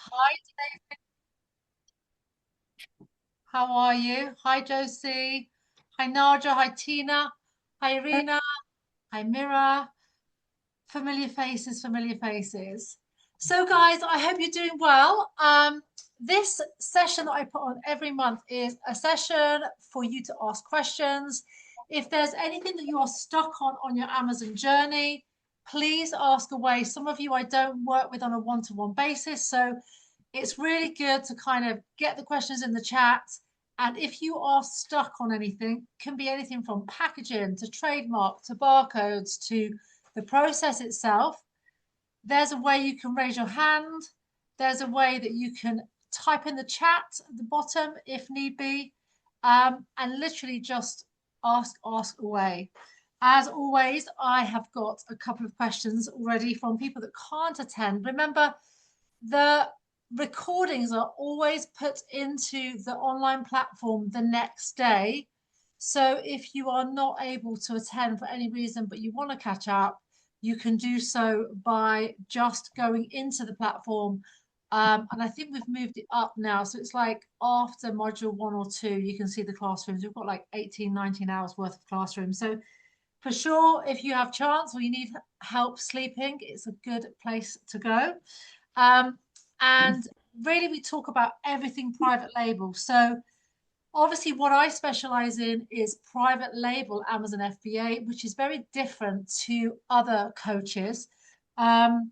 Hi, how are you? Hi, Josie. Hi, Naja. Hi, Tina. Hi, Irina. Hi, Mira. Familiar faces, familiar faces. So, guys, I hope you're doing well. This session that I put on every month is a session for you to ask questions. If there's anything that you are stuck on your Amazon journey, please ask away. Some of you I don't work with on a one-to-one basis, so it's really good to kind of get the questions in the chat. And if you are stuck on anything, can be anything from packaging to trademark to barcodes to the process itself, there's a way you can raise your hand. There's a way that you can type in the chat at the bottom if need be, and literally just ask away. As always, I have got a couple of questions already from people that can't attend. Remember, the recordings are always put into the online platform the next day. So if you are not able to attend for any reason, but you want to catch up, you can do so by just going into the platform. And I think we've moved it up now. So it's like after module 1 or 2, you can see the classrooms. We've got like 18, 19 hours worth of classrooms. So for sure, if you have chance or you need help sleeping, it's a good place to go. Um, and really, we talk about everything private label. So, obviously, what I specialize in is private label Amazon FBA, which is very different to other coaches. Um,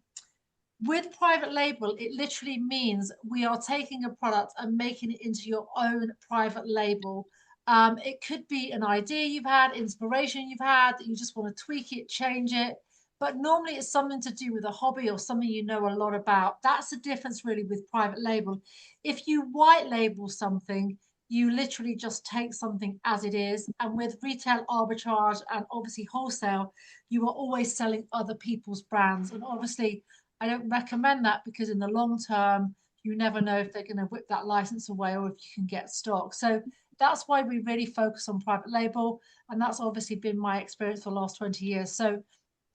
with private label, it literally means we are taking a product and making it into your own private label. It could be an idea you've had, inspiration you've had, that you just want to tweak it, change it. But normally it's something to do with a hobby or something you know a lot about. That's the difference really with private label. If you white label something, you literally just take something as it is. And with retail arbitrage and obviously wholesale, you are always selling other people's brands. And obviously, I don't recommend that because in the long term, you never know if they're going to whip that license away or if you can get stock. So that's why we really focus on private label. And that's obviously been my experience for the last 20 years. So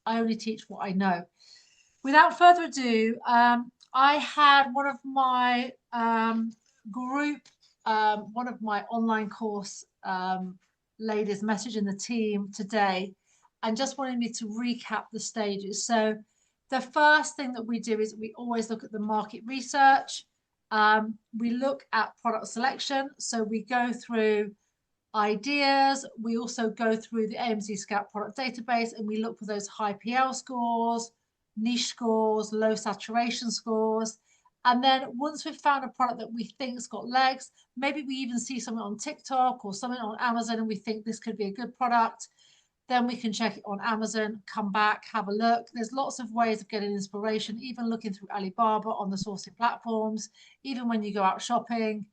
I only teach what I know. Without further ado, I had one of my group, one of my online course ladies messaging the team today and just wanted me to recap the stages. So the first thing that we do is we always look at the market research. We look at product selection. So we go through ideas. We also go through the AMZ Scout product database and we look for those high PL scores, niche scores, low saturation scores. And then once we've found a product that we think's got legs, maybe we even see something on TikTok or something on Amazon and we think this could be a good product, then we can check it on Amazon, come back, have a look. There's lots of ways of getting inspiration, even looking through Alibaba on the sourcing platforms, even when you go out shopping,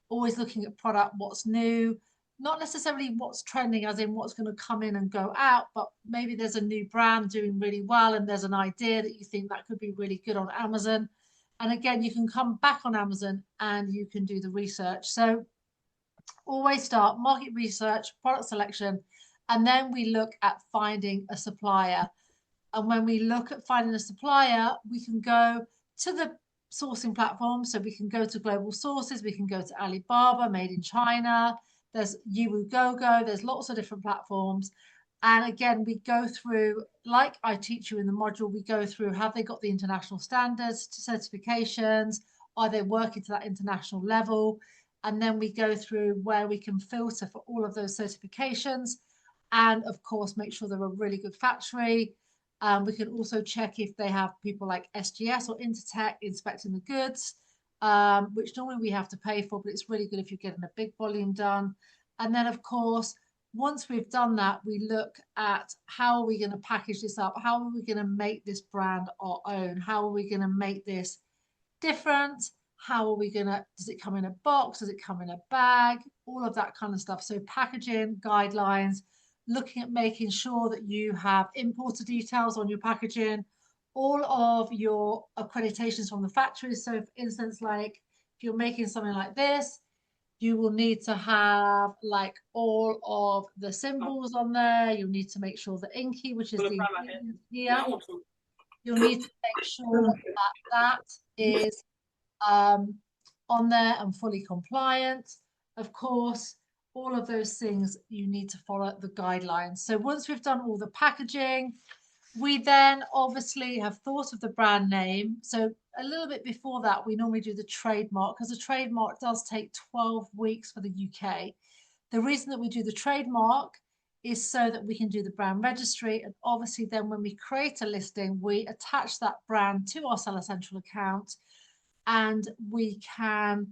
always looking at product, what's new, not necessarily what's trending, as in what's going to come in and go out, but maybe there's a new brand doing really well and there's an idea that you think that could be really good on Amazon. And again, you can come back on Amazon and you can do the research. So always start market research, product selection, and then we look at finding a supplier. And when we look at finding a supplier, we can go to the sourcing platform. So we can go to global sources, we can go to Alibaba, made in China. There's Yiwu Gogo, there's lots of different platforms. And again, we go through, like I teach you in the module, we go through have they got the international standards, certifications? Are they working to that international level? And then we go through where we can filter for all of those certifications. And of course, make sure they're a really good factory. We can also check if they have people like SGS or Intertech inspecting the goods, which normally we have to pay for, but it's really good if you're getting a big volume done. And then, of course, once we've done that, we look at how are we going to package this up? How are we going to make this brand our own? How are we going to make this different? How are we going to, does it come in a box? Does it come in a bag? All of that kind of stuff. So packaging guidelines, looking at making sure that you have importer details on your packaging, all of your accreditations from the factories. So for instance, like if you're making something like this, you will need to have like all of the symbols on there. You'll need to make sure the inky, which is the ingredient here, you'll need to make sure that that is on there and fully compliant. Of course, all of those things you need to follow the guidelines. So once we've done all the packaging, we then obviously have thought of the brand name. So a little bit before that, we normally do the trademark because the trademark does take 12 weeks for the UK. The reason that we do the trademark is so that we can do the brand registry. And obviously then when we create a listing, we attach that brand to our Seller Central account and we can,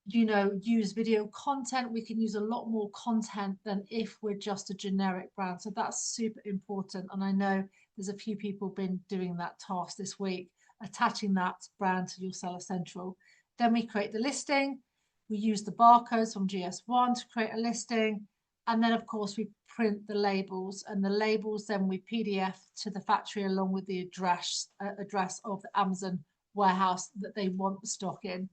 you know, use video content. We can use a lot more content than if we're just a generic brand. So that's super important. And I know there's a few people been doing that task this week, attaching that brand to your Seller Central. Then we create the listing. We use the barcodes from GS1 to create a listing. And then, of course, we print the labels, and the labels then we PDF to the factory along with the address of the Amazon warehouse that they want the stock in.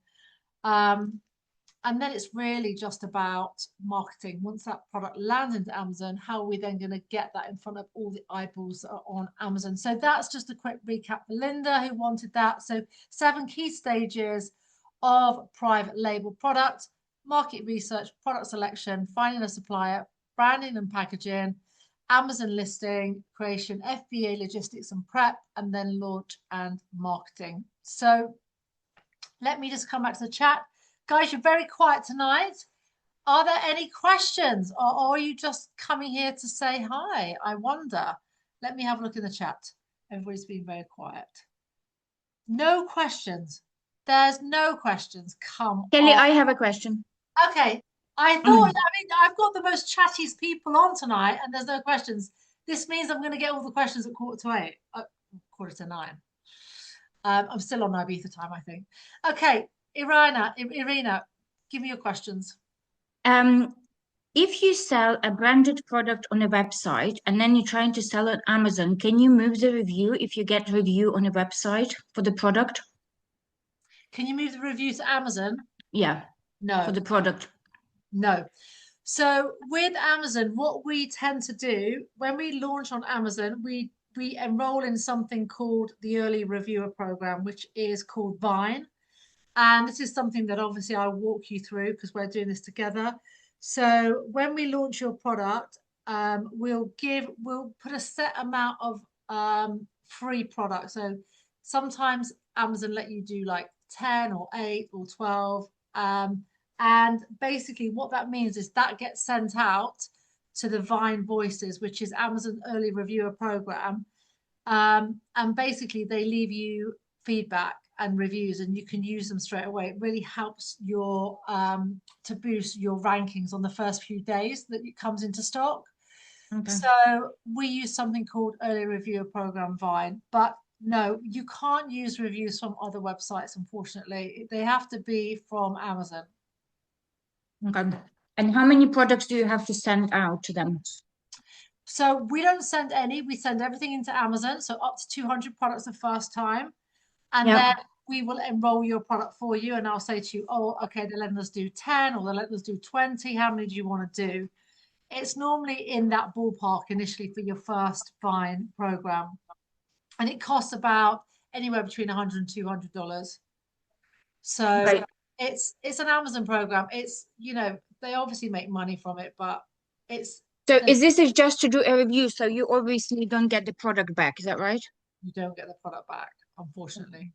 And then it's really just about marketing. Once that product lands into Amazon, how are we then going to get that in front of all the eyeballs that are on Amazon? So that's just a quick recap for Linda who wanted that. So 7 key stages of private label product: market research, product selection, finding a supplier, branding and packaging, Amazon listing, creation, FBA logistics and prep, and then launch and marketing. So let me just come back to the chat. Guys, you're very quiet tonight. Are there any questions, or are you just coming here to say hi? I wonder. Let me have a look in the chat. Everybody's been very quiet. No questions. There's no questions. Come Kelly, on. I have a question. Okay. I thought, I mean, I've got the most chattiest people on tonight, and there's no questions. This means I'm going to get all the questions at 7:45, 8:45. I'm still on Ibiza time, I think. Okay, Irina, give me your questions. If you sell a branded product on a website and then you're trying to sell on Amazon, can you move the review if you get review on a website for the product? Can you move the review to Amazon? Yeah, for No, the product. no. So with Amazon, what we tend to do when we launch on Amazon, we enroll in something called the early reviewer program, which is called Vine. And this is something that obviously I'll walk you through because we're doing this together. So when we launch your product, we'll put a set amount of free products. So sometimes Amazon let you do like 10 or 8 or 12. And basically what that means is that gets sent out to the Vine Voices, which is Amazon early reviewer program. And basically they leave you feedback and reviews and you can use them straight away. It really helps your to boost your rankings on the first few days that it comes into stock. Okay. So we use something called early reviewer program Vine, but no, you can't use reviews from other websites, unfortunately. They have to be from Amazon. Okay. And how many products do you have to send out to them? So we don't send any, we send everything into Amazon. So up to 200 products the first time. And then Yeah. we will enroll your product for you. And I'll say to you, oh, okay, they're letting us do 10 or they're letting us do 20. How many do you want to do? It's normally in that ballpark initially for your first Vine program. And it costs about anywhere between $100 and $200. So Right. it's an Amazon program. It's, you know, they obviously make money from it, but it's So is this is just to do a review, so you obviously don't get the product back, is that right? you don't get the product back, unfortunately.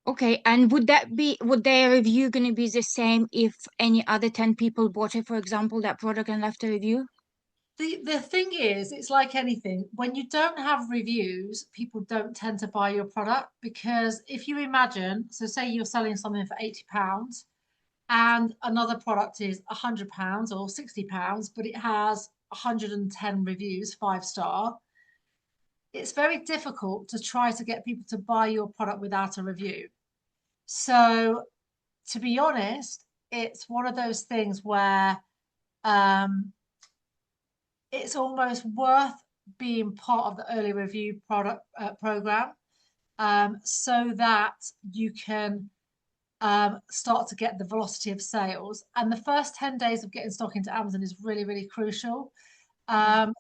Okay, and would their review going to be the same if any other 10 people bought it, for example, that product and left a review? The thing is, it's like anything. When you don't have reviews, people don't tend to buy your product because if you imagine, so say you're selling something for £80 and another product is £100 or £60, but it has 110 reviews, 5-star, it's very difficult to try to get people to buy your product without a review. So, to be honest, it's one of those things where um, it's almost worth being part of the early review product program so that you can start to get the velocity of sales. And the first 10 days of getting stock into Amazon is really, really crucial.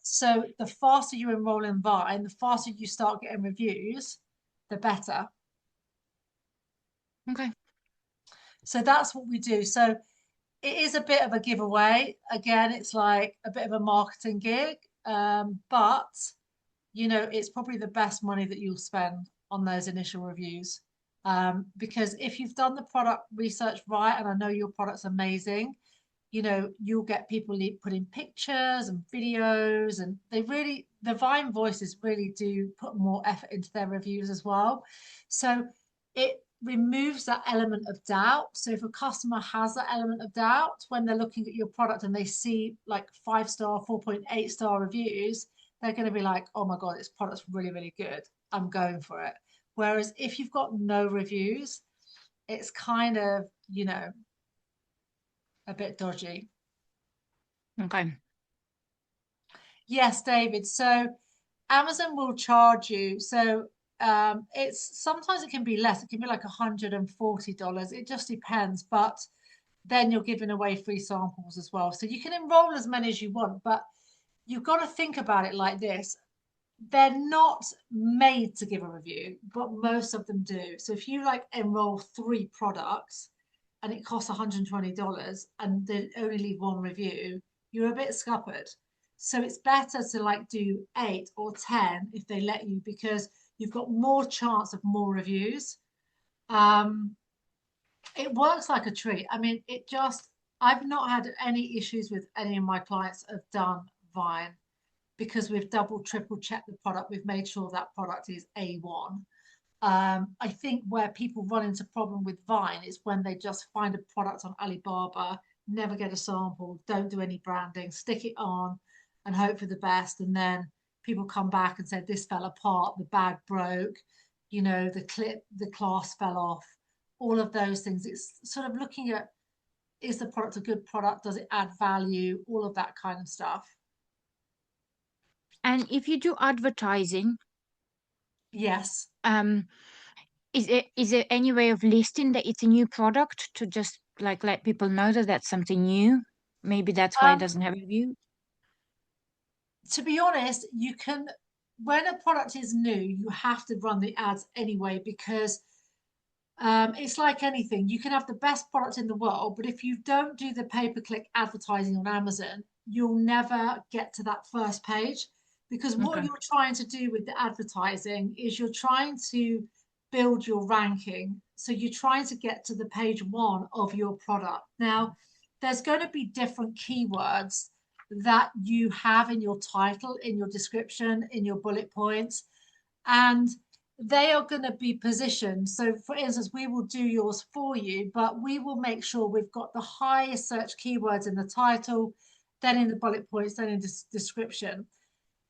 So the faster you enroll in Vine, the faster you start getting reviews, the better. Okay. So that's what we do. So it is a bit of a giveaway. Again, it's like a bit of a marketing gig. But it's probably the best money that you'll spend on those initial reviews. Because if you've done the product research right, and I know your product's amazing, you'll get people putting pictures and videos, and the Vine voices really do put more effort into their reviews as well. So it removes that element of doubt. So if a customer has that element of doubt when they're looking at your product and they see like 5-star, 4.8-star reviews, they're going to be like, oh my God, this product's really, really good. I'm going for it. Whereas if you've got no reviews, it's kind of, a bit dodgy. Okay. Yes, David. So Amazon will charge you. So it's sometimes it can be less. It can be like $140. It just depends. But then you're giving away free samples as well. So you can enroll as many as you want, but you've got to think about it like this. They're not made to give a review, but most of them do. So if you like enroll 3 products and it costs $120 and they only leave one review, you're a bit scuppered. So it's better to like do 8 or 10 if they let you, because you've got more chance of more reviews. Um, it works like a treat. I mean, I've not had any issues with any of my clients have done Vine, because we've double, triple checked the product. We've made sure that product is A1. I think where people run into problem with Vine is when they just find a product on Alibaba, never get a sample, don't do any branding, stick it on and hope for the best. And then people come back and say, this fell apart, the bag broke, the class fell off, all of those things. It's sort of looking at, is the product a good product? Does it add value? All of that kind of stuff. And if you do advertising, Yes. um, is there any way of listing that it's a new product to just like let people know that that's something new? Maybe that's why it Um, doesn't have a review. to be honest, when a product is new, you have to run the ads anyway, because it's like anything. You can have the best product in the world, but if you don't do the pay-per-click advertising on Amazon, you'll never get to that first page. Because what Okay. you're trying to do with the advertising is you're trying to build your ranking. So you're trying to get to the page 1 of your product. Now, there's going to be different keywords that you have in your title, in your description, in your bullet points. And they are going to be positioned. So, for instance, we will do yours for you, but we will make sure we've got the highest search keywords in the title, then in the bullet points, then in the description.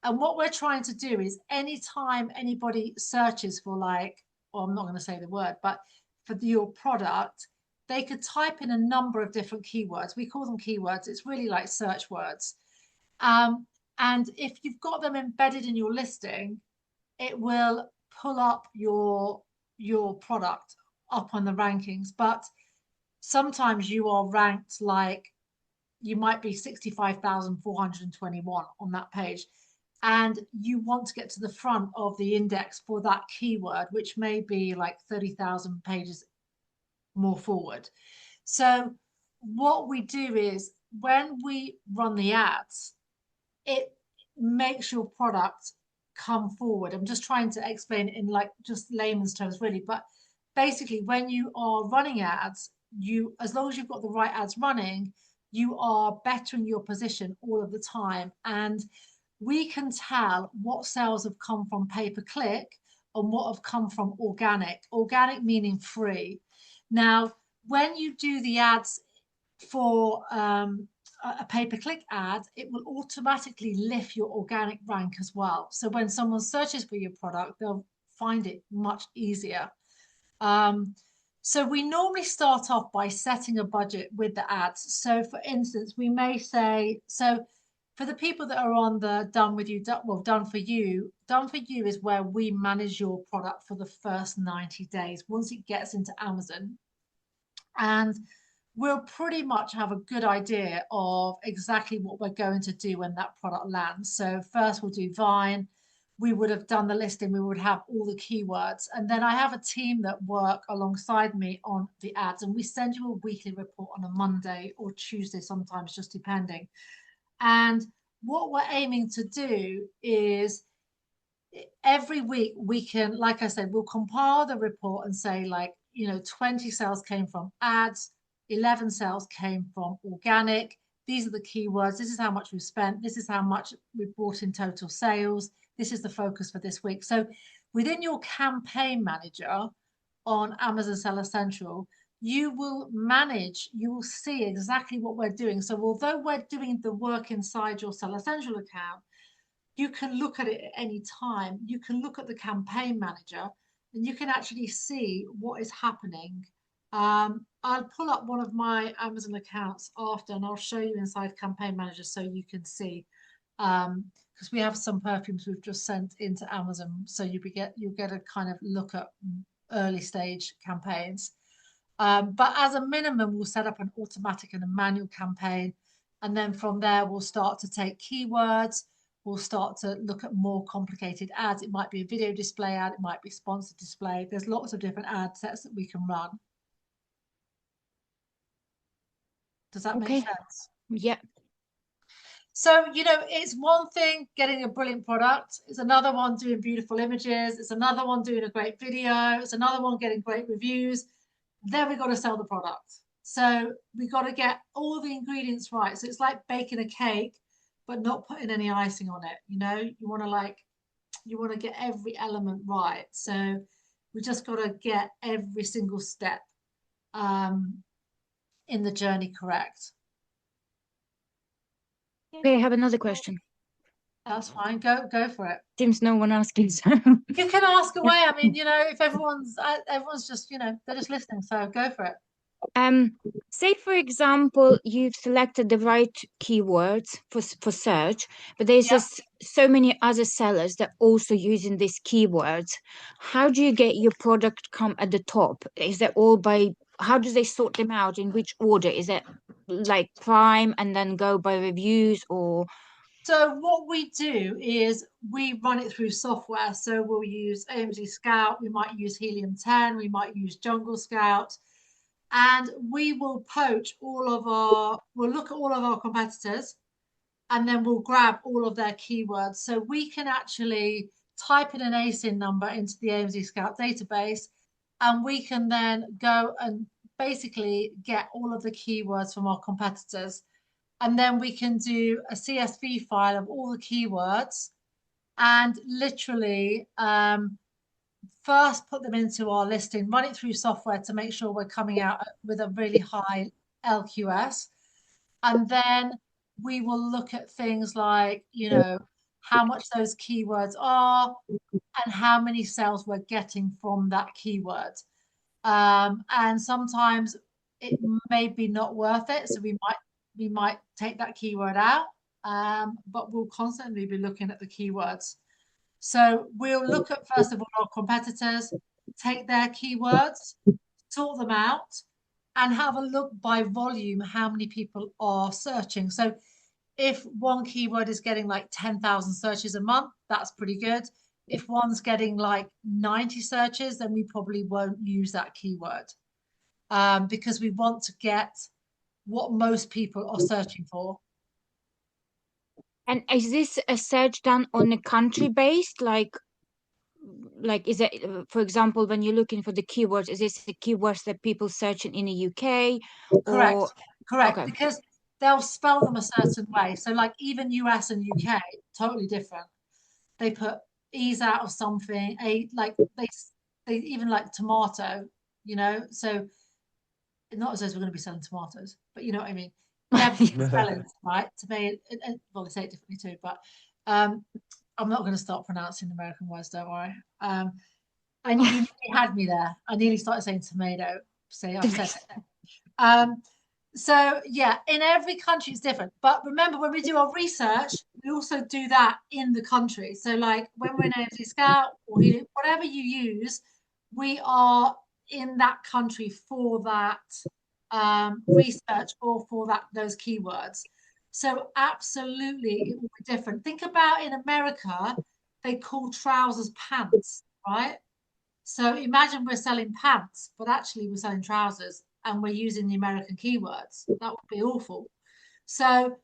And what we're trying to do is anytime anybody searches for, like, or I'm not going to say the word, but for your product, they could type in a number of different keywords. We call them keywords. It's really like search words. Um, and if you've got them embedded in your listing, it will pull up your product up on the rankings. But sometimes you are ranked like, you might be 65,421 on that page, and you want to get to the front of the index for that keyword, which may be like 30,000 pages more forward. So what we do is when we run the ads, it makes your product come forward. I'm just trying to explain it in like just layman's terms, really. But basically, when you are running ads, as long as you've got the right ads running, you are bettering your position all of the time. And we can tell what sales have come from pay-per-click and what have come from organic. Organic meaning free. Now, when you do the ads for a pay-per-click ad, it will automatically lift your organic rank as well. So when someone searches for your product, they'll find it much easier. Um, so we normally start off by setting a budget with the ads. So for instance, we may say, so for the people that are on the done with you, done for you is where we manage your product for the first 90 days once it gets into Amazon. And we'll pretty much have a good idea of exactly what we're going to do when that product lands. So first we'll do Vine, we would have done the listing, we would have all the keywords. And then I have a team that work alongside me on the ads, and we send you a weekly report on a Monday or Tuesday, sometimes just depending. And what we're aiming to do is every week we can, like I said, we'll compile the report and say, like, 20 sales came from ads, 11 sales came from organic. These are the keywords. This is how much we've spent. This is how much we've brought in total sales. This is the focus for this week. So within your campaign manager on Amazon Seller Central, you will see exactly what we're doing. So although we're doing the work inside your Seller Central account, you can look at it at any time. You can look at the campaign manager and you can actually see what is happening. I'll pull up one of my Amazon accounts after and I'll show you inside campaign manager so you can see. Because we have some perfumes we've just sent into Amazon. So you'll get a kind of look at early stage campaigns. But as a minimum, we'll set up an automatic and a manual campaign. And then from there, we'll start to take keywords. We'll start to look at more complicated ads. It might be a video display ad. It might be sponsored display. There's lots of different ad sets that we can run. Does that make sense? Yeah. So, it's one thing getting a brilliant product. It's another one doing beautiful images. It's another one doing a great video. It's another one getting great reviews. Then we got to sell the product. So we got to get all the ingredients right. So it's like baking a cake, but not putting any icing on it. You want to get every element right. So we just got to get every single step in the journey correct. Okay, I have another question. That's fine. Go for it. Seems no one asking, so You can ask away. I mean, if everyone's just, they're just listening. So go for it. Say for example, you've selected the right keywords for search, but there's Yeah. just so many other sellers that also using these keywords. How do you get your product come at the top? Is that all by how do they sort them out? In which order? Is it like prime and then go by reviews or So what we do is we run it through software. So we'll use AMZ Scout, we might use Helium 10, we might use Jungle Scout, and we will we'll look at all of our competitors and then we'll grab all of their keywords. So we can actually type in an ASIN number into the AMZ Scout database and we can then go and basically get all of the keywords from our competitors. And then we can do a CSV file of all the keywords and literally first put them into our listing, run it through software to make sure we're coming out with a really high LQS. And then we will look at things like, how much those keywords are and how many sales we're getting from that keyword. And sometimes it may be not worth it. So we might take that keyword out, but we'll constantly be looking at the keywords. So we'll look at, first of all, our competitors, take their keywords, sort them out, and have a look by volume how many people are searching. So if one keyword is getting like 10,000 searches a month, that's pretty good. If one's getting like 90 searches, then we probably won't use that keyword because we want to get what most people are searching for. and is this a search done on a country based like is it for example when you're looking for the keywords is this the keywords that people searching in the UK Correct. or Correct. okay. Because they'll spell them a certain way. So like even US and UK, totally different. They put E's out of something, they even like tomato, so not as though we're going to be selling tomatoes, but you know what I mean. They have different spellings, right? Tomato, well, they say it differently too, but I'm not going to start pronouncing American words, don't worry. And you nearly had me there. I nearly started saying tomato. Say I've said it. So yeah, in every country it's different. But remember, when we do our research, we also do that in the country. So like when we're in AFC Scout or whatever you use, we are in that country for that research or for those keywords. So absolutely, it will be different. Think about in America, they call trousers pants, right? So imagine we're selling pants, but actually we're selling trousers and we're using the American keywords. That would be awful. So,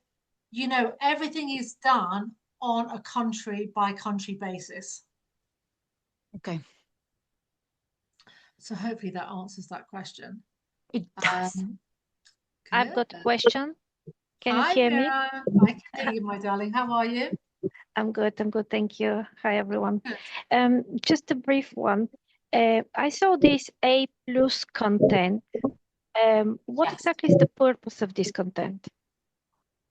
everything is done on a country by country basis. Okay. So hopefully that answers that question. It does. I've Good. got a question. Can you Hi, hear me? Mira. I can hear you, my darling. How are you? I'm good. I'm good. Thank you. Hi, everyone. Good. Just a brief one. I saw this A plus content. What Yes. exactly is the purpose of this content?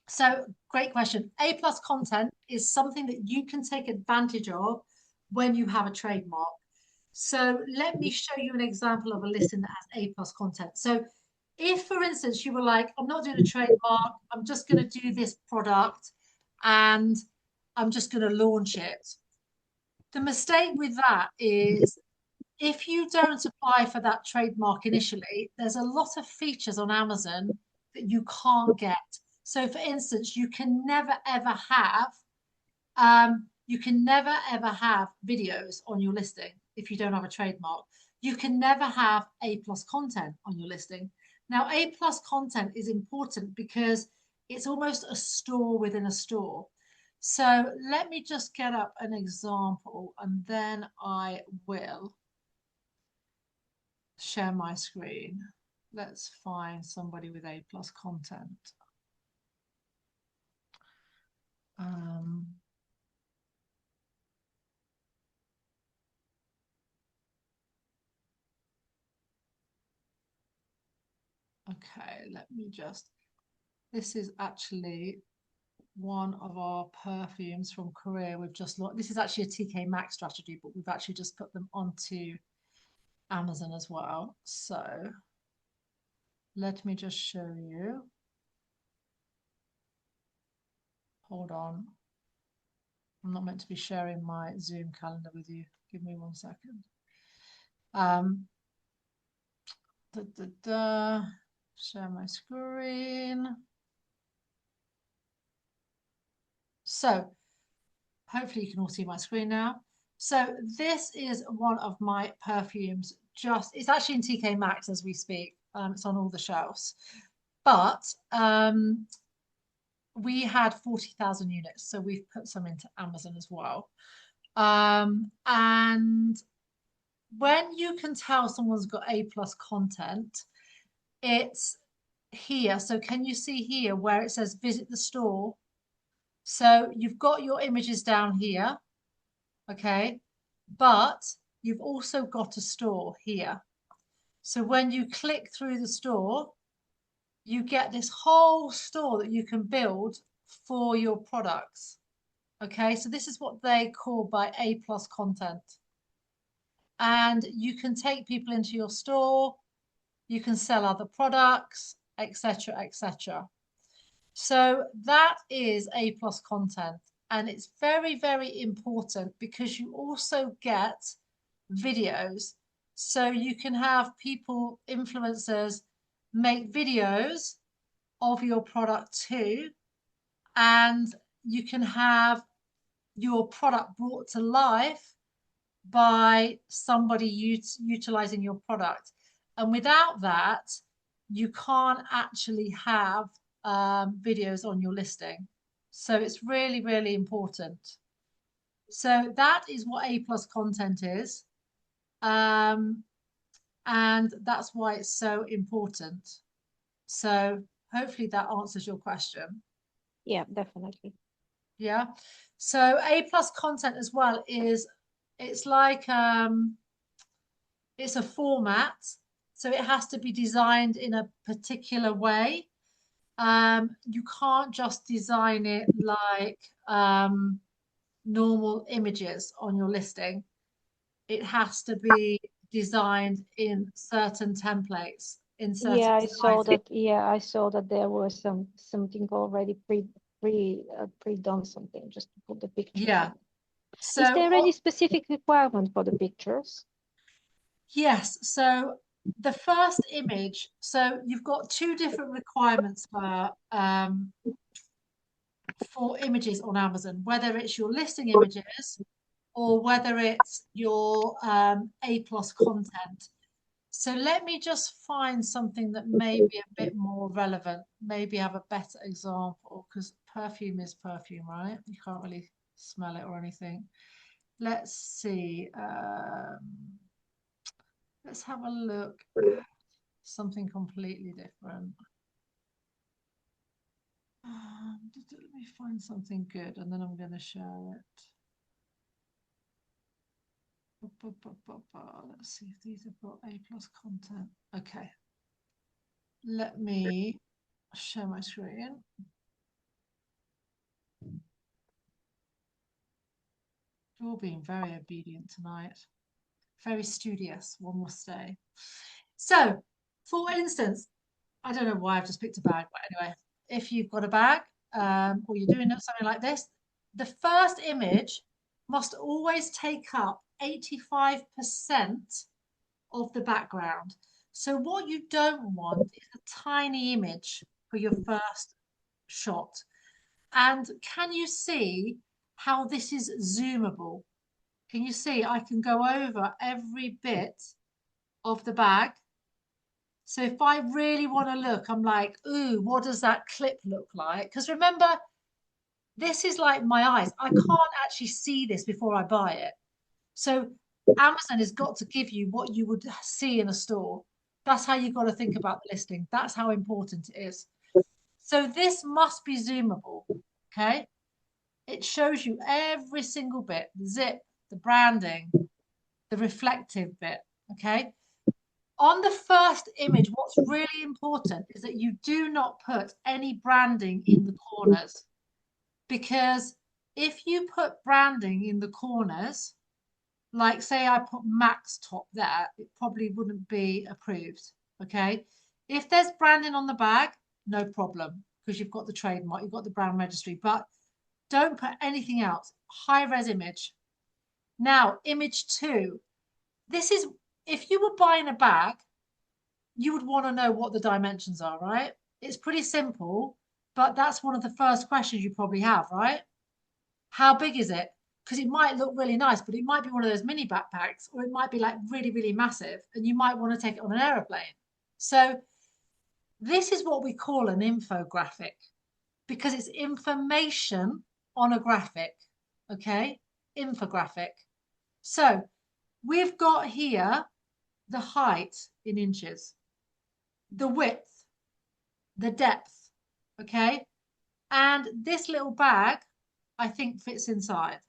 So great question. A plus content is something that you can take advantage of when you have a trademark. So let me show you an example of a listing that has A plus content. So if, for instance, you were like, I'm not doing a trademark, I'm just going to do this product and I'm just going to launch it. The mistake with that is if you don't apply for that trademark initially, there's a lot of features on Amazon that you can't get. So for instance, you can never ever have videos on your listing if you don't have a trademark. You can never have A plus content on your listing. Now, A plus content is important because it's almost a store within a store. So let me just get up an example and then I will share my screen. Let's find somebody with A plus content. Okay, this is actually one of our perfumes from Korea. We've just launched. This is actually a TK Maxx strategy, but we've actually just put them onto Amazon as well. So let me just show you. Hold on. I'm not meant to be sharing my Zoom calendar with you. Give me 1 second. Share my screen. So hopefully you can all see my screen now. So this is one of my perfumes. It's actually in TK Maxx as we speak. It's on all the shelves. But we had 40,000 units, so we've put some into Amazon as well. And when you can tell someone's got A plus content, it's here. So can you see here where it says visit the store? So you've got your images down here, okay? But you've also got a store here. So when you click through the store, you get this whole store that you can build for your products. Okay, so this is what they call by A plus content. And you can take people into your store, you can sell other products, etc., etc. So that is A plus content. And it's very, very important because you also get videos. So you can have people, influencers, make videos of your product too. And you can have your product brought to life by somebody utilizing your product. And without that, you can't actually have videos on your listing. So it's really, really important. So that is what A plus content is. And that's why it's so important. So hopefully that answers your question. Yeah, definitely. Yeah. So A plus content as well it's like it's a format. So it has to be designed in a particular way. You can't just design it like normal images on your listing. It has to be designed in certain templates, in certain Yeah, I saw sizes. that. Yeah, I saw that there was something already pre-done something just to put the pictures Yeah. in. So Is there any specific requirement for the pictures? yes. So the first image, so you've got two different requirements for images on Amazon, whether it's your listing images or whether it's your A+ content. So let me just find something that may be a bit more relevant, maybe have a better example, because perfume is perfume, right? You can't really smell it or anything. Let's see. Let's have a look at something completely different. Let me find something good and then I'm going to share it. Let's see if these have got A+ content. Okay. Let me share my screen. You're all being very obedient tonight. Very studious, one must say. So, for instance, I don't know why I've just picked a bag, but anyway, if you've got a bag or you're doing something like this, the first image must always take up 85% of the background. So what you don't want is a tiny image for your first shot. And can you see how this is zoomable? Can you see I can go over every bit of the bag? So if I really want to look, I'm like, ooh, what does that clip look like? Because remember, this is like my eyes. I can't actually see this before I buy it. So Amazon has got to give you what you would see in a store. That's how you've got to think about the listing. That's how important it is. So this must be zoomable, okay? It shows you every single bit, the zip, the branding, the reflective bit, okay? On the first image, what's really important is that you do not put any branding in the corners, because if you put branding in the corners, like say I put Max top there, it probably wouldn't be approved, okay? If there's branding on the bag, no problem, because you've got the trademark, you've got the brand registry, but don't put anything else. High res image. Now, image 2. This is, if you were buying a bag, you would want to know what the dimensions are, right? It's pretty simple, but that's one of the first questions you probably have, right? How big is it? Because it might look really nice, but it might be one of those mini backpacks, or it might be like really, really massive, and you might want to take it on an aeroplane. So this is what we call an infographic, because it's information on a graphic, okay? Infographic. So we've got here the height in inches, the width, the depth, okay? And this little bag, I think, fits inside.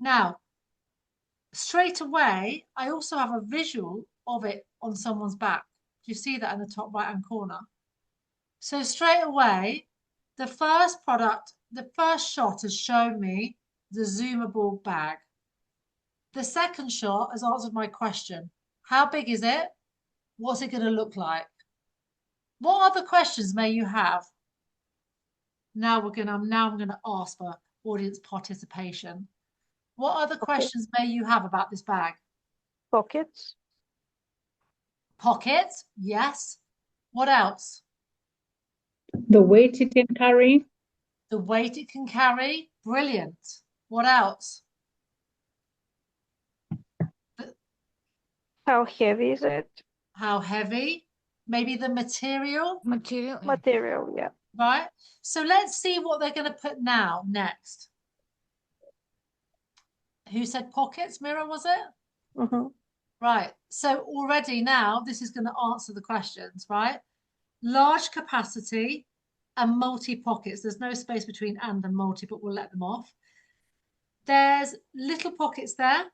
Now, straight away, I also have a visual of it on someone's back. Do you see that in the top right-hand corner? So straight away, the first shot has shown me the zoomable bag. The second shot has answered my question. How big is it? What's it going to look like? What other questions may you have? Now I'm going to ask for audience participation. What other questions may you have about this bag? Pockets. Pockets, yes. What else? The weight it can carry. The weight it can carry, brilliant. What else? How heavy is it? How heavy? Maybe the material, Material. Material, yeah. right? So let's see what they're going to put now next. Who said pockets? Mira, was it? Mm-hmm. Right. So already now this is going to answer the questions, right? Large capacity and multi pockets. There's no space between and multi, but we'll let them off. There's little pockets there.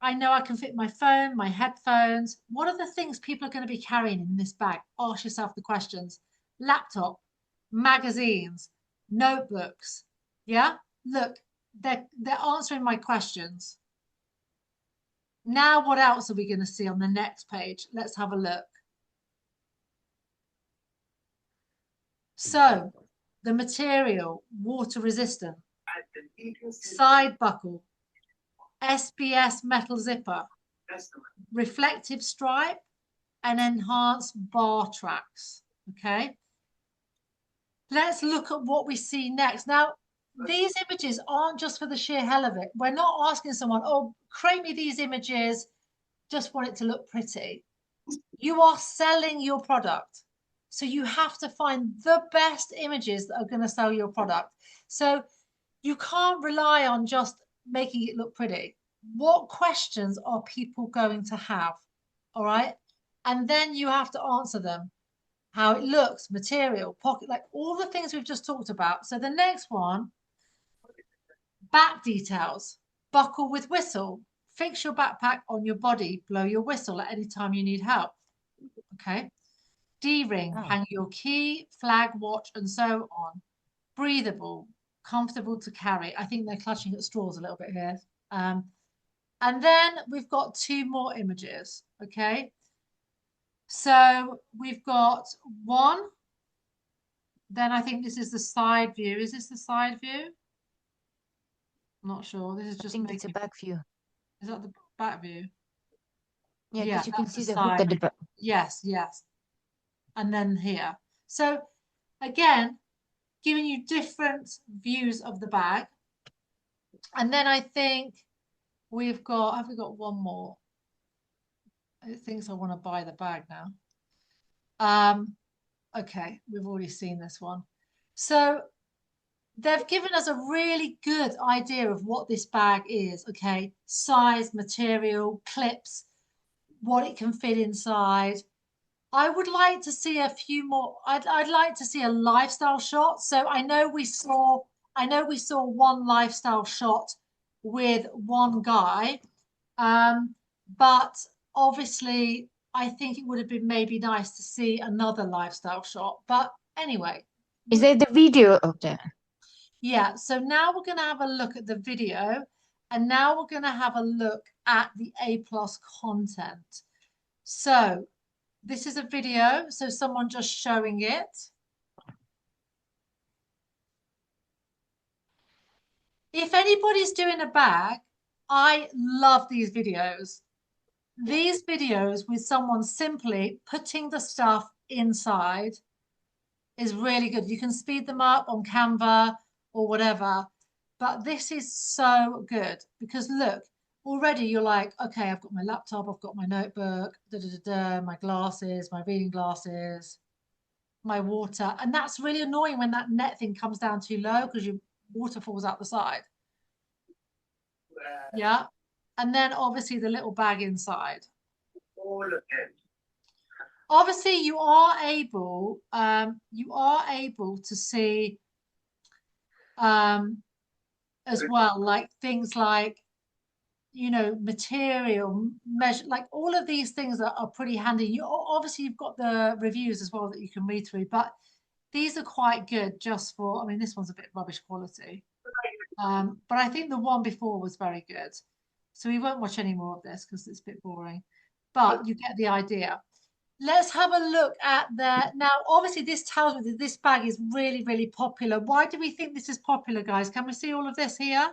I know I can fit my phone, my headphones. What are the things people are going to be carrying in this bag? Ask yourself the questions. Laptop, magazines, notebooks. Yeah, look, they're answering my questions. Now, what else are we going to see on the next page? Let's have a look. So, the material, water resistant, side buckle, SBS metal zipper, reflective stripe, and enhanced bar tracks. Okay. Let's look at what we see next. Now, these images aren't just for the sheer hell of it. We're not asking someone, oh, create me these images, just want it to look pretty. You are selling your product. So you have to find the best images that are going to sell your product. So you can't rely on just making it look pretty. What questions are people going to have? All right. And then you have to answer them. How it looks, material, pocket, like all the things we've just talked about. So the next one, back details, buckle with whistle, fix your backpack on your body, blow your whistle at any time you need help. Okay. D-ring, Oh. hang your key, flag, watch, and so on. Breathable, comfortable to carry. I think they're clutching at straws a little bit here. And then we've got two more images. Okay. So we've got one. Then I think this is the side view. Is this the side view? I'm not sure. This is I just think it's a making. back view. Is that the back view? Yeah, Yeah, because you can that's the see the hook side. at the back. Yes, yes. And then here. So again, giving you different views of the bag. And then I think we've got, have we got one more? It thinks I want to buy the bag now. Okay, we've already seen this one. So they've given us a really good idea of what this bag is. Okay, size, material, clips, what it can fit inside. I would like to see a few more. I'd like to see a lifestyle shot. So I know we saw one lifestyle shot with one guy. But obviously I think it would have been maybe nice to see another lifestyle shot. But anyway, Is there the video of that? yeah, so now we're going to have a look at the video, and now we're going to have a look at the A plus content. So this is a video, so someone just showing it. If anybody's doing a bag, I love these videos. These videos with someone simply putting the stuff inside is really good. You can speed them up on Canva or whatever, but this is so good because look, already you're like, okay, I've got my laptop, I've got my notebook, my glasses, my reading glasses, my water. And that's really annoying when that net thing comes down too low because your water falls out the side. Yeah. And then obviously the little bag inside. Obviously you are able to see as well, like things like, you know, material measure, like all of these things are pretty handy. You obviously you've got the reviews as well that you can read through, but these are quite good just for, I mean, this one's a bit rubbish quality. But I think the one before was very good. So we won't watch any more of this because it's a bit boring, but you get the idea. Let's have a look at now, obviously this tells me that this bag is really, really popular. Why do we think this is popular, guys? Can we see all of this here?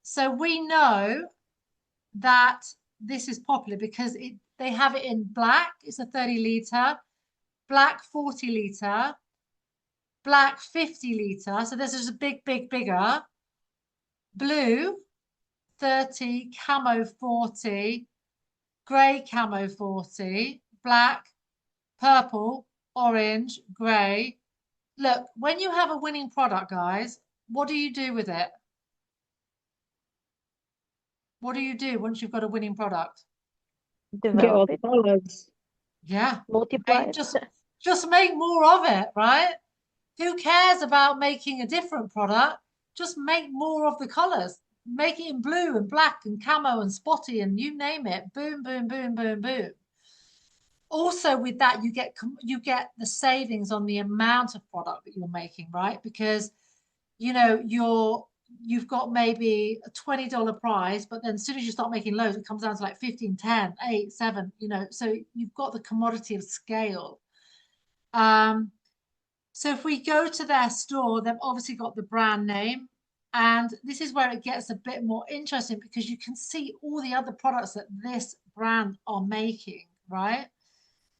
So we know that this is popular because they have it in black, it's a 30 litre, black 40 litre, black 50 litre. So this is a bigger. Blue 30, camo 40, grey camo 40, black, purple, orange, grey. Look, when you have a winning product, guys, what do you do with it? What do you do once you've got a winning product? Get all Develop the it, colors. Yeah, multiply it. just make more of it, right? Who cares about making a different product? Just make more of the colors. Make it in blue and black and camo and spotty and you name it. Boom, boom, boom, boom, boom. Also, with that, you get the savings on the amount of product that you're making, right? Because you know you've got maybe a $20 prize, but then as soon as you start making loads, it comes down to like 15, 10, 8, 7, you know, so you've got the commodity of scale. So if we go to their store, they've obviously got the brand name. And this is where it gets a bit more interesting because you can see all the other products that this brand are making, right?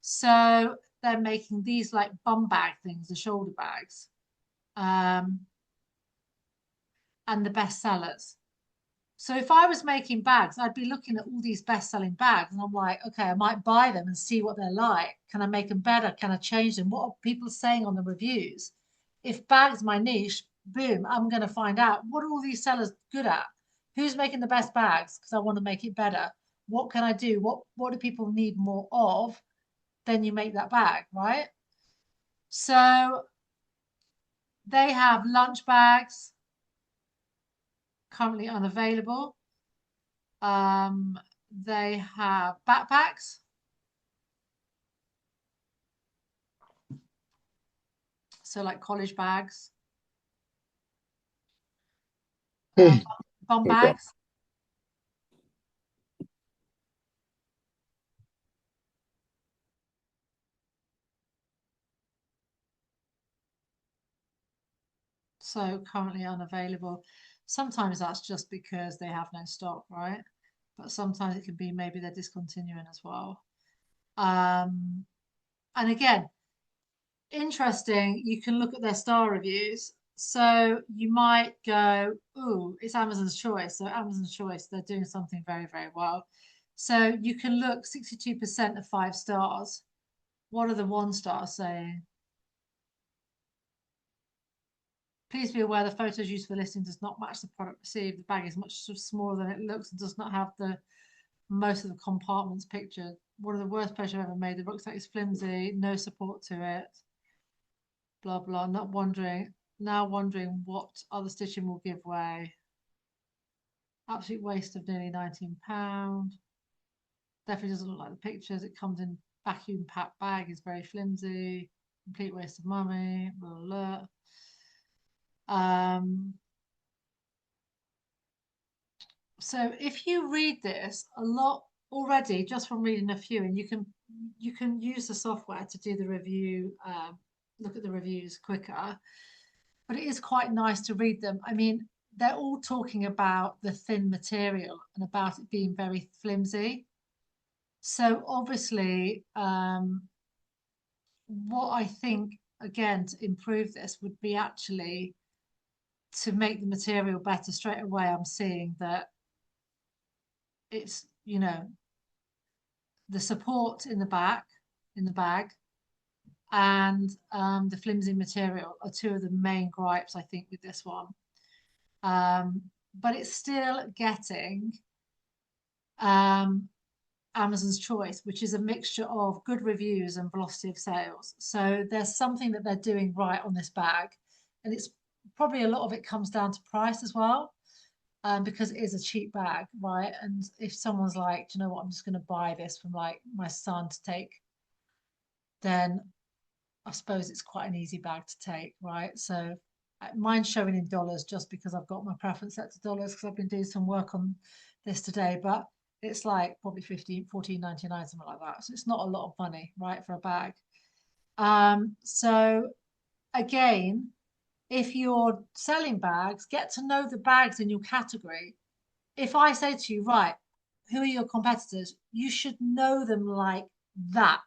So they're making these like bum bag things, the shoulder bags, and the best sellers. So if I was making bags, I'd be looking at all these best-selling bags, and I'm like, okay, I might buy them and see what they're like. Can I make them better? Can I change them? What are people saying on the reviews? If bags my niche, boom, I'm going to find out what are all these sellers good at? Who's making the best bags? Because I want to make it better. What can I do? What do people need more of? Then you make that bag, right? So they have lunch bags, currently unavailable. They have backpacks. So like college bags, bum Okay. bags. So currently unavailable. Sometimes that's just because they have no stock, right? But sometimes it can be maybe they're discontinuing as well. And again, interesting, you can look at their star reviews. So you might go, oh, it's Amazon's choice. So Amazon's choice, they're doing something very, very well. So you can look 62% of 5 stars. What are the 1 stars saying? Please be aware the photos used for listing does not match the product received. The bag is much smaller than it looks and does not have the most of the compartments pictured. One of the worst pictures I've ever made. The rucksack is flimsy, no support to it. Blah blah. Not wondering now. Wondering what other stitching will give way. Absolute waste of nearly £19. Definitely doesn't look like the pictures. It comes in vacuum packed bag. Is very flimsy. Complete waste of money. Blah blah. So if you read this a lot already, just from reading a few, and you can use the software to do the review, look at the reviews quicker, but it is quite nice to read them. I mean, they're all talking about the thin material and about it being very flimsy. So obviously, what I think, again, to improve this would be actually to make the material better straight away. I'm seeing that it's, you know, the support in the back, in the bag, and the flimsy material are 2 of the main gripes, I think, with this one. But it's still getting Amazon's choice, which is a mixture of good reviews and velocity of sales. So there's something that they're doing right on this bag. And it's probably a lot of it comes down to price as well. Because it is a cheap bag, right? And if someone's like, do you know what, I'm just going to buy this from like my son to take, then I suppose it's quite an easy bag to take, right? So mine's showing in dollars just because I've got my preference set to dollars because I've been doing some work on this today, but it's like probably 15, 14.99, something like that. So it's not a lot of money, right, for a bag. So again, if you're selling bags, get to know the bags in your category. If I say to you, right, who are your competitors? You should know them like that.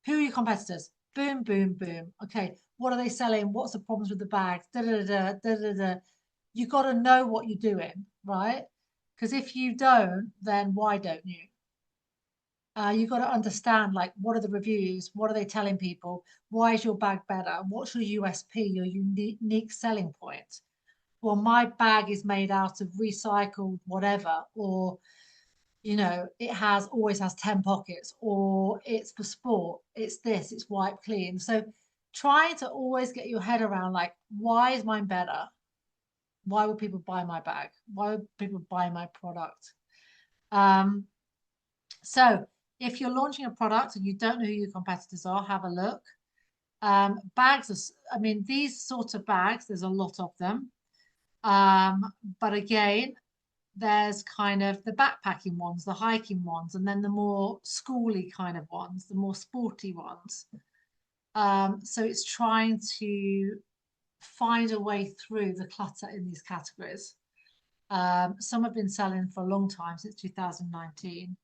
Who are your competitors? Boom, boom, boom. Okay, what are they selling? What's the problems with the bags? Da da da da da da. You got to know what you're doing, right? Because if you don't, then why don't you? You got to understand, like, what are the reviews? What are they telling people? Why is your bag better? What's your USP, your unique selling point? Well, my bag is made out of recycled whatever, or, you know, it has always has 10 pockets, or it's for sport, it's this, it's wipe clean. So trying to always get your head around, like, why is mine better? Why would people buy my bag? Why would people buy my product? So if you're launching a product and you don't know who your competitors are, have a look. Bags are, I mean, these sort of bags, there's a lot of them. But again, there's kind of the backpacking ones, the hiking ones, and then the more schooly kind of ones, the more sporty ones. So it's trying to find a way through the clutter in these categories. Some have been selling for a long time, since 2019.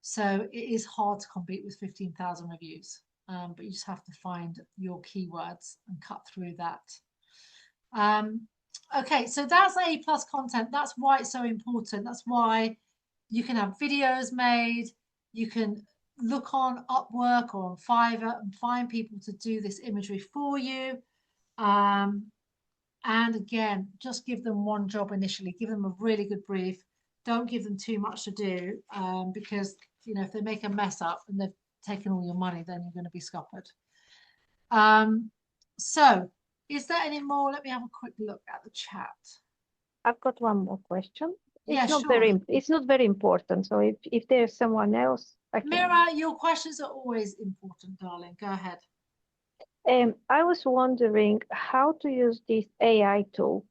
So it is hard to compete with 15,000 reviews. but you just have to find your keywords and cut through that. Okay, so that's A+ content. That's why it's so important. That's why you can have videos made. You can look on Upwork or on Fiverr and find people to do this imagery for you. And again, just give them one job initially. Give them a really good brief. Don't give them too much to do, because if they make a mess up and they've taken all your money, then you're going to be scuppered. So is there any more? Let me have a quick look at the chat. I've got one more question. Yeah, It's not sure. it's not very important. So if there's someone else, I can. Mira, your questions are always important, darling. Go ahead. I was wondering how to use this AI tool,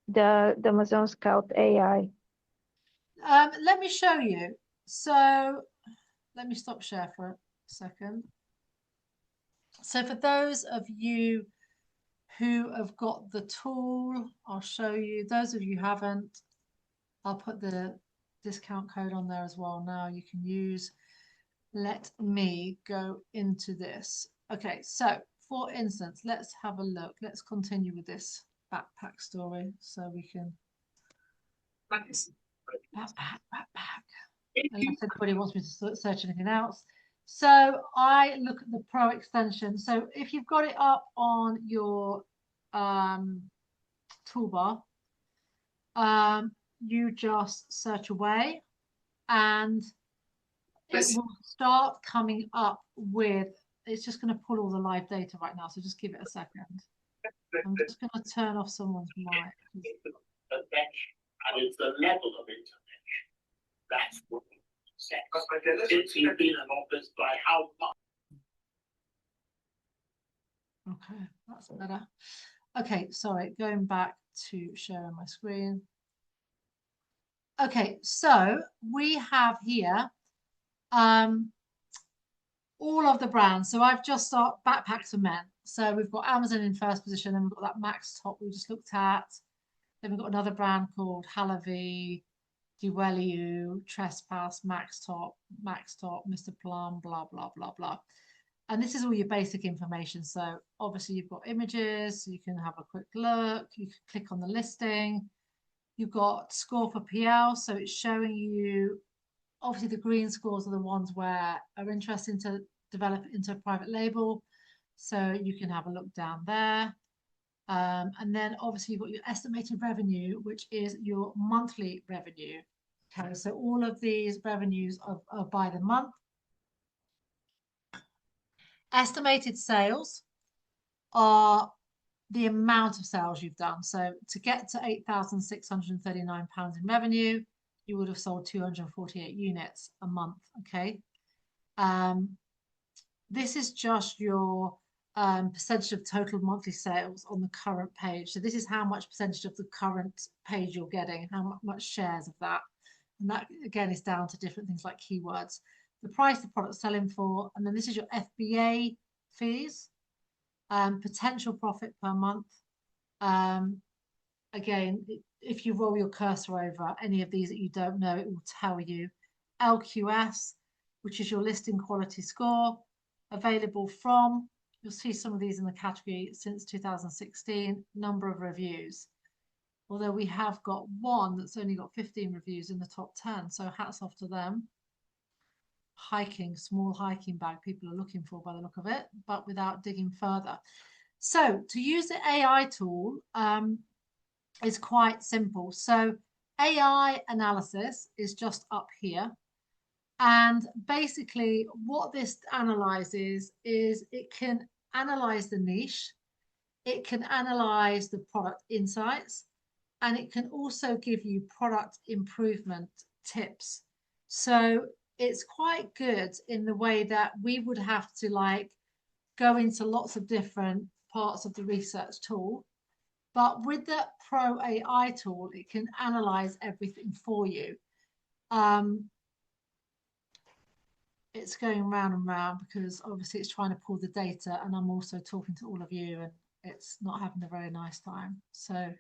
the Amazon Scout AI. Let me show you. So let me stop share for a second. So for those of you who have got the tool, I'll show you. Those of you who haven't, I'll put the discount code on there as well. Now you can use. Let me go into this. Okay, so for instance, let's have a look. Let's continue with this backpack story so we can. Backpack. Unless anybody wants me to search anything else. So I look at the Pro extension. So if you've got it up on your toolbar, you just search away and it will start coming up with, it's just going to pull all the live data right now. So just give it a second. I'm just going to turn off someone's mic. And it's the level of intervention. That's what it says. It's been an office by how much? Okay, that's better. Okay, sorry, going back to sharing my screen. Okay, so we have here all of the brands. So I've just got backpacks for men. So we've got Amazon in first position, and we've got that Max Top we just looked at. Then we've got another brand called Halavi, Dueliu, Trespass, Max Top, Mr. Plum, blah, blah, blah, blah. And this is all your basic information. So obviously you've got images, so you can have a quick look. You can click on the listing. You've got score for PL, so it's showing you, obviously the green scores are the ones where are interested to develop it into a private label. So you can have a look down there. And then obviously you've got your estimated revenue, which is your monthly revenue. Okay, so all of these revenues are by the month. Estimated sales are the amount of sales you've done. So to get to £8,639 in revenue, you would have sold 248 units a month. Okay. This is just your percentage of total monthly sales on the current page. So this is how much percentage of the current page you're getting, how much shares of that. And that again is down to different things like keywords, the price the product's selling for, and then this is your FBA fees, potential profit per month. Again, if you roll your cursor over any of these that you don't know, it will tell you. LQS, which is your listing quality score, available from, you'll see some of these in the category since 2016, number of reviews. Although we have got one that's only got 15 reviews in the top 10, so hats off to them. Hiking, small hiking bag people are looking for by the look of it, but without digging further. So to use the AI tool is quite simple. So AI analysis is just up here. And basically what this analyzes is it can analyze the niche, it can analyze the product insights, and it can also give you product improvement tips. So it's quite good in the way that we would have to like go into lots of different parts of the research tool. But with the Pro AI tool, it can analyze everything for you. It's going round and round because obviously it's trying to pull the data, and I'm also talking to all of you, and it's not having a very nice time. So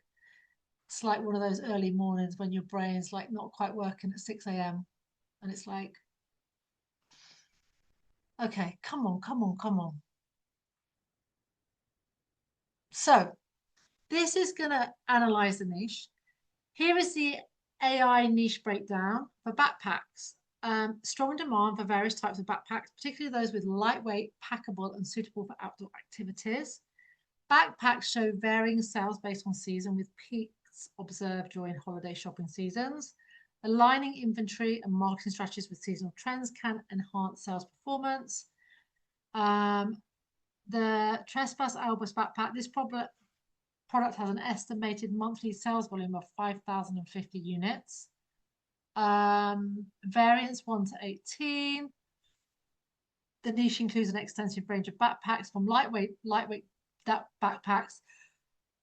it's like one of those early mornings when your brain's like not quite working at 6 a.m. and it's like, Okay, come on, come on, come on. So this is going to analyze the niche. Here is the AI niche breakdown for backpacks. Strong demand for various types of backpacks, particularly those with lightweight, packable, and suitable for outdoor activities. Backpacks show varying sales based on season, with peaks observed during holiday shopping seasons. Aligning inventory and marketing strategies with seasonal trends can enhance sales performance. The Trespass Albus backpack, this product has an estimated monthly sales volume of 5,050 units. Variants 1 to 18. The niche includes an extensive range of backpacks, from lightweight backpacks,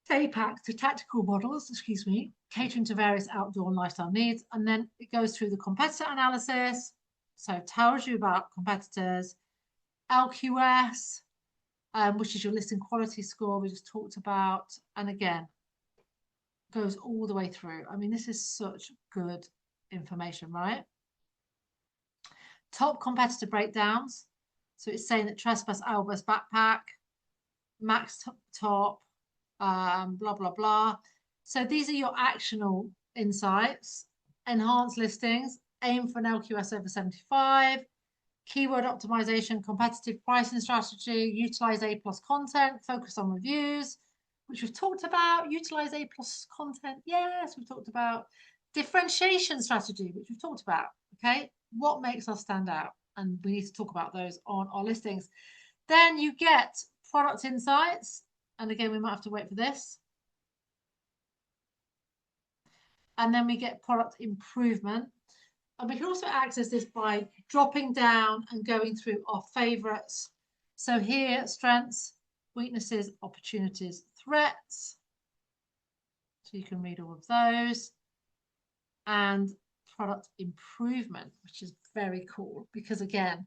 day packs to tactical models, catering to various outdoor and lifestyle needs. And then it goes through the competitor analysis. So it tells you about competitors, LQS, which is your listing quality score we just talked about. And again, goes all the way through. I mean, this is such good information, right? Top competitor breakdowns. So it's saying that Trespass Albus backpack, max top, blah, blah, blah. So these are your actionable insights. Enhanced listings, aim for an LQS over 75. Keyword optimization, competitive pricing strategy, utilize A+ content, focus on reviews, which we've talked about. Utilize A+ content, yes, we've talked about. Differentiation strategy, which we've talked about, okay? What makes us stand out? And we need to talk about those on our listings. Then you get product insights. And again, we might have to wait for this. And then we get product improvement. And we can also access this by dropping down and going through our favorites. So here, strengths, weaknesses, opportunities, threats. So you can read all of those. And product improvement, which is very cool, because again,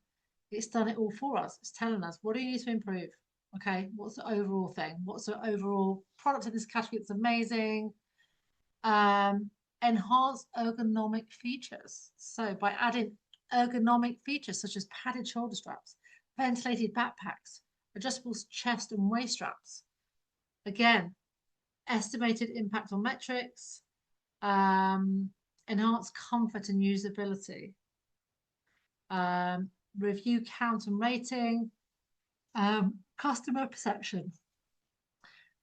it's done it all for us. It's telling us, what do you need to improve? Okay, what's the overall thing? What's the overall product in this category that's amazing? Enhanced ergonomic features. So by adding ergonomic features such as padded shoulder straps, ventilated backpacks, adjustable chest and waist straps. Again, estimated impact on metrics, enhanced comfort and usability, review count and rating, customer perception.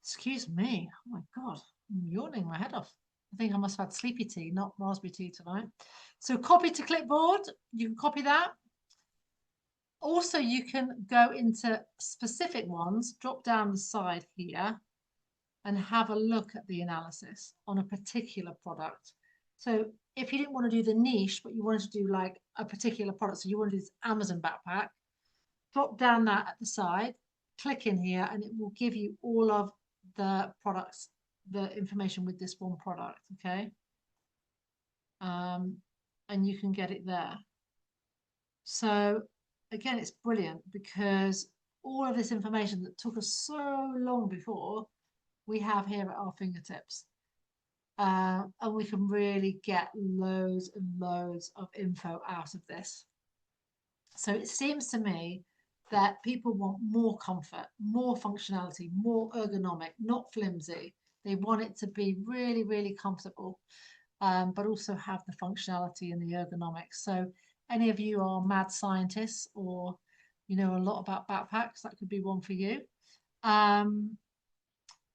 Excuse me. Oh my God, I'm yawning my head off. I think I must have had sleepy tea, not raspberry tea tonight. So copy to clipboard, you can copy that. Also, you can go into specific ones, drop down the side here and have a look at the analysis on a particular product. So if you didn't want to do the niche, but you wanted to do like a particular product, so you wanted this Amazon backpack, drop down that at the side, click in here, and it will give you all of the products, the information with this one product, okay? And you can get it there. So again, it's brilliant because all of this information that took us so long before, we have here at our fingertips. And we can really get loads and loads of info out of this. So it seems to me that people want more comfort, more functionality, more ergonomic, not flimsy. They want it to be really, really comfortable, but also have the functionality and the ergonomics. So any of you are mad scientists or you know a lot about backpacks, that could be one for you.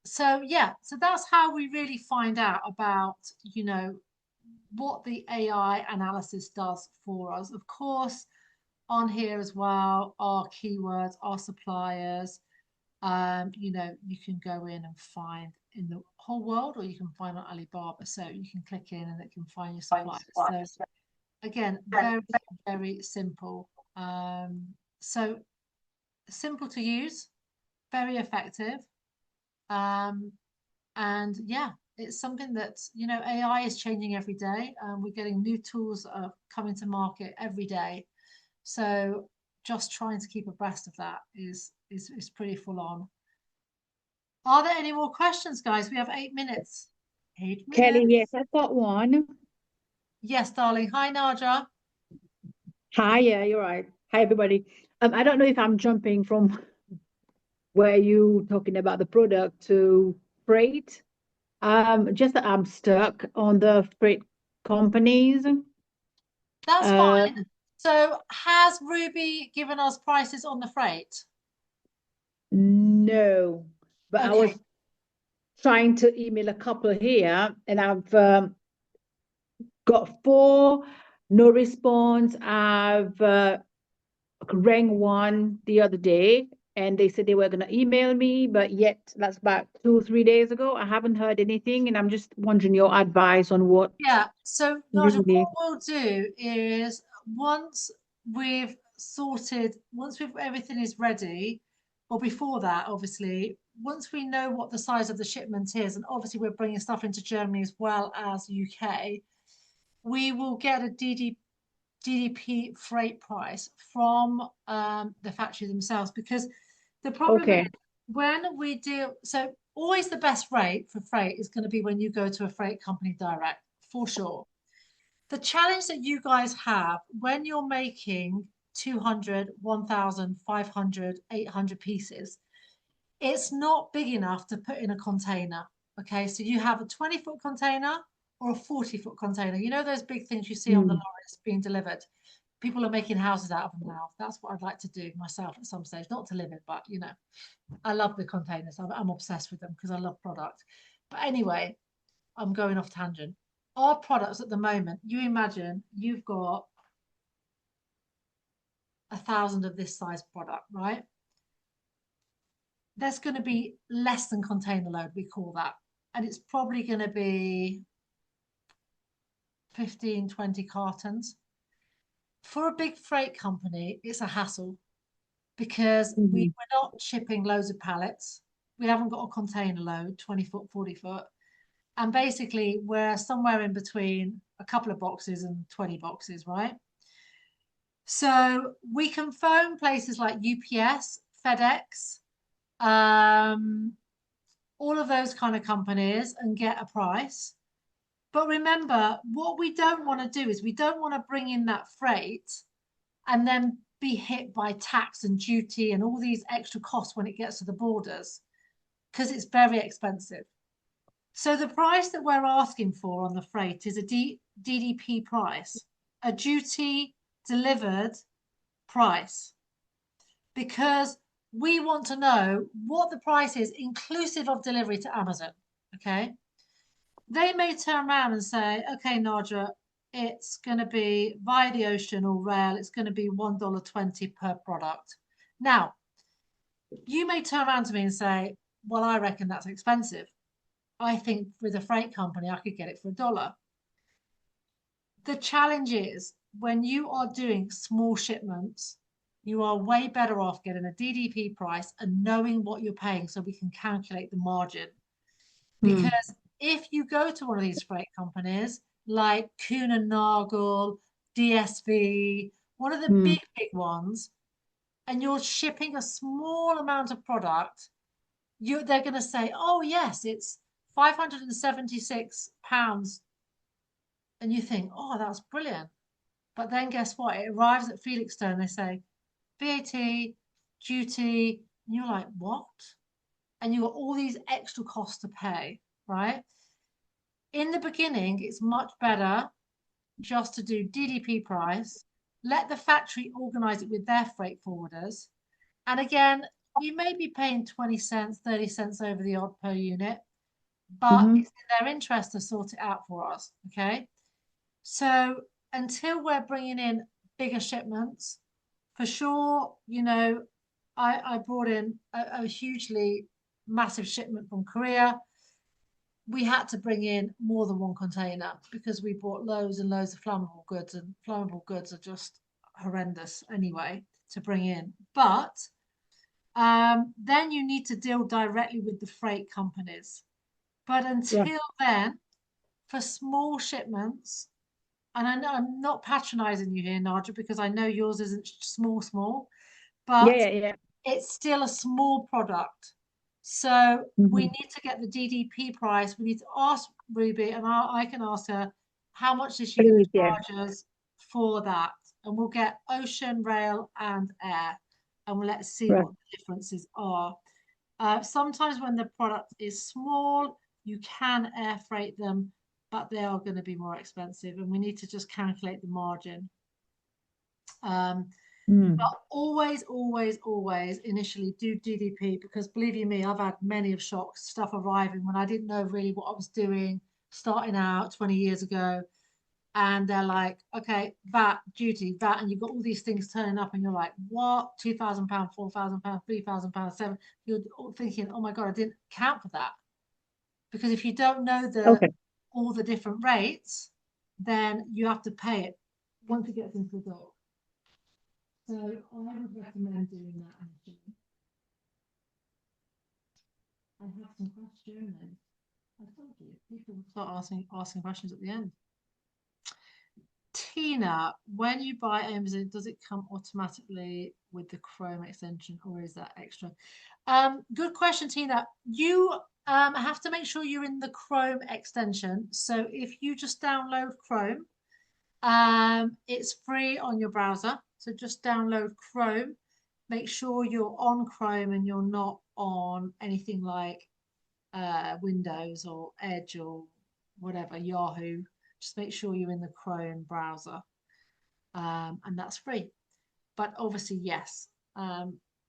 So yeah, so that's how we really find out about, you know, what the AI analysis does for us. Of course, on here as well are keywords, our suppliers. You know, you can go in and find in the whole world, or you can find on Alibaba. So you can click in and it can find your suppliers. So again, very, very simple. So simple to use, very effective. And yeah, it's something that, you know, AI is changing every day. We're getting new tools that are coming to market every day. So just trying to keep abreast of that is pretty full on. Are there any more questions, guys? We have 8 minutes. 8 minutes. Kelly, yes, I've got one. Yes, darling. Hi, Naja. Hi, yeah, you're right. Hi, everybody. I don't know if I'm jumping from where you talking about the product to freight. Just that I'm stuck on the freight companies. That's Uh, fine. So has Ruby given us prices on the freight? no, but I Okay. was trying to email a couple here, and I've got four, no response. I've rang one the other day, and they said they were going to email me, but yet that's about 2 or 3 days ago. I haven't heard anything, and I'm just wondering your advice on what Yeah. So, Nigel, really. what we'll do is once everything is ready, or before that, obviously, once we know what the size of the shipment is, and obviously we're bringing stuff into Germany as well as UK, we will get a DDP freight price from the factory themselves, because the problem is Okay. when we deal, so always the best rate for freight is going to be when you go to a freight company direct, for sure. The challenge that you guys have when you're making 200, 1,000, 500, 800 pieces, it's not big enough to put in a container. Okay, so you have a 20-foot container or a 40-foot container. You know those big things you see on the Mm. lorries being delivered? People are making houses out of them now. That's what I'd like to do myself at some stage, not to live in, but I love the containers. I'm obsessed with them because I love product. But anyway, I'm going off tangent. Our products at the moment, you imagine you've got 1,000 of this size product, right? There's going to be less than container load, we call that. And it's probably going to be 15, 20 cartons. For a big freight company, it's a hassle because Mhm. we're not shipping loads of pallets. We haven't got a container load, 20 foot, 40 foot. And basically, we're somewhere in between a couple of boxes and 20 boxes, right? So we can phone places like UPS, FedEx, um, all of those kind of companies and get a price. But remember, what we don't want to do is we don't want to bring in that freight and then be hit by tax and duty and all these extra costs when it gets to the borders, because it's very expensive. So the price that we're asking for on the freight is a DDP price, a duty delivered price, because we want to know what the price is inclusive of delivery to Amazon. Okay. They may turn around and say, okay, Naja, it's going to be via the ocean or rail, it's going to be $1.20 per product. Now, you may turn around to me and say, well, I reckon that's expensive. I think with a freight company, I could get it for $1. The challenge is when you are doing small shipments, you are way better off getting a DDP price and knowing what you're paying so we can calculate the margin. Mm. Because if you go to one of these freight companies like Kuhn and Nagel, DSV, one of the Mm. big ones, and you're shipping a small amount of product, they're going to say, oh, yes, it's £576. And you think, oh, that's brilliant. But then guess what? It arrives at Felixstowe and they say VAT, duty, and you're like, what? And you've got all these extra costs to pay, right? In the beginning, it's much better just to do DDP price, let the factory organize it with their freight forwarders. And again, you may be paying 20 cents, 30 cents over the odd per unit, but Mhm. it's in their interest to sort it out for us. Okay. So until we're bringing in bigger shipments, for sure, I brought in a hugely massive shipment from Korea. We had to bring in more than one container because we bought loads and loads of flammable goods, and flammable goods are just horrendous anyway to bring in. But then you need to deal directly with the freight companies. But Yeah. until then, for small shipments, and I know I'm not patronizing you here, Nadia, because I know yours isn't small, Yeah, but yeah, yeah. it's still a small product. So we Mhm. need to get the DDP price. We need to ask Ruby, and I can ask her how much is she going Please, to yeah. charge us for that, and we'll get ocean, rail, and air. and let's see Right. what the differences are. Sometimes when the product is small, you can air freight them, but they are going to be more expensive, and we need to just calculate the margin. But always, always, always initially do DDP, because believe you me, I've had many of shocks, stuff arriving when I didn't know really what I was doing, starting out 20 years ago. And they're like, okay, VAT, duty, VAT, and you've got all these things turning up, and you're like, what? £2,000, £4,000, £3,000, £7,000. You're thinking, oh my God, I didn't count for that. Because if you don't know Okay. all the different rates, then you have to pay it once it gets into the door. So I would recommend doing that initially. I have some questions. I told you, people will start asking questions at the end. Tina, when you buy Amazon, does it come automatically with the Chrome extension, or is that extra? Good question, Tina. You have to make sure you're in the Chrome extension. So if you just download Chrome, it's free on your browser. So just download Chrome. Make sure you're on Chrome and you're not on anything like Windows or Edge or whatever, Yahoo. Just make sure you're in the Chrome browser, and that's free. But obviously, yes,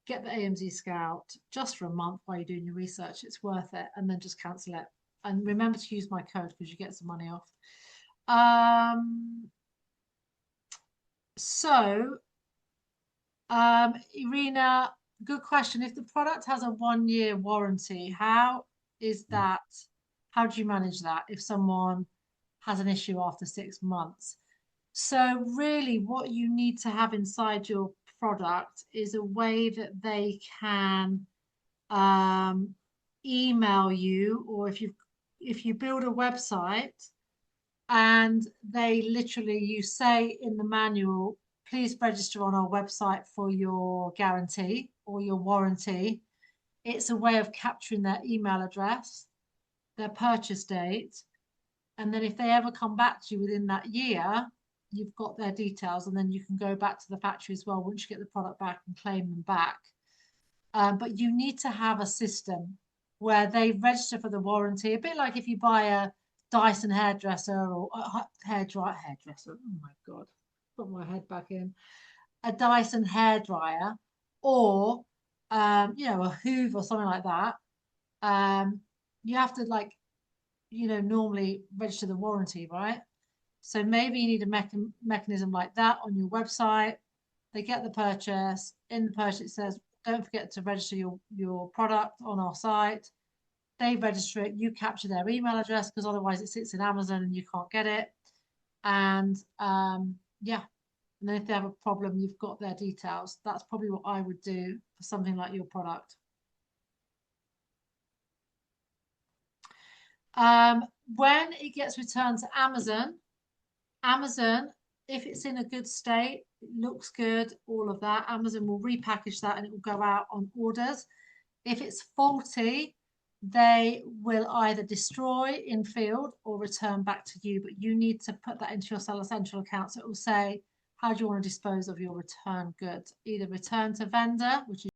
get the AMZ Scout just for a month while you're doing your research. It's worth it, and then just cancel it. And remember to use my code because you get some money off. Irina, good question. If the product has a 1-year warranty, how is that? How do you manage that if someone has an issue after 6 months? So really what you need to have inside your product is a way that they can email you, or if you build a website and they literally, you say in the manual, please register on our website for your guarantee or your warranty. It's a way of capturing their email address, their purchase date, and then if they ever come back to you within that year, you've got their details, and then you can go back to the factory as well once you get the product back and claim them back. But you need to have a system where they register for the warranty, a bit like if you buy a Dyson hairdresser or a hairdresser. Oh my God, put my head back in. A Dyson hairdryer, or a Hoover or something like that. You have to normally register the warranty, right? So maybe you need a mechanism like that on your website. They get the purchase. In the purchase, it says, don't forget to register your product on our site. They register it. You capture their email address, because otherwise it sits in Amazon and you can't get it. And yeah. And then if they have a problem, you've got their details. That's probably what I would do for something like your product. When it gets returned to Amazon, if it's in a good state, it looks good, all of that, Amazon will repackage that and it will go out on orders. If it's faulty, they will either destroy in field or return back to you, but you need to put that into your Seller Central account. So it will say, how do you want to dispose of your return goods? Either return to vendor, which is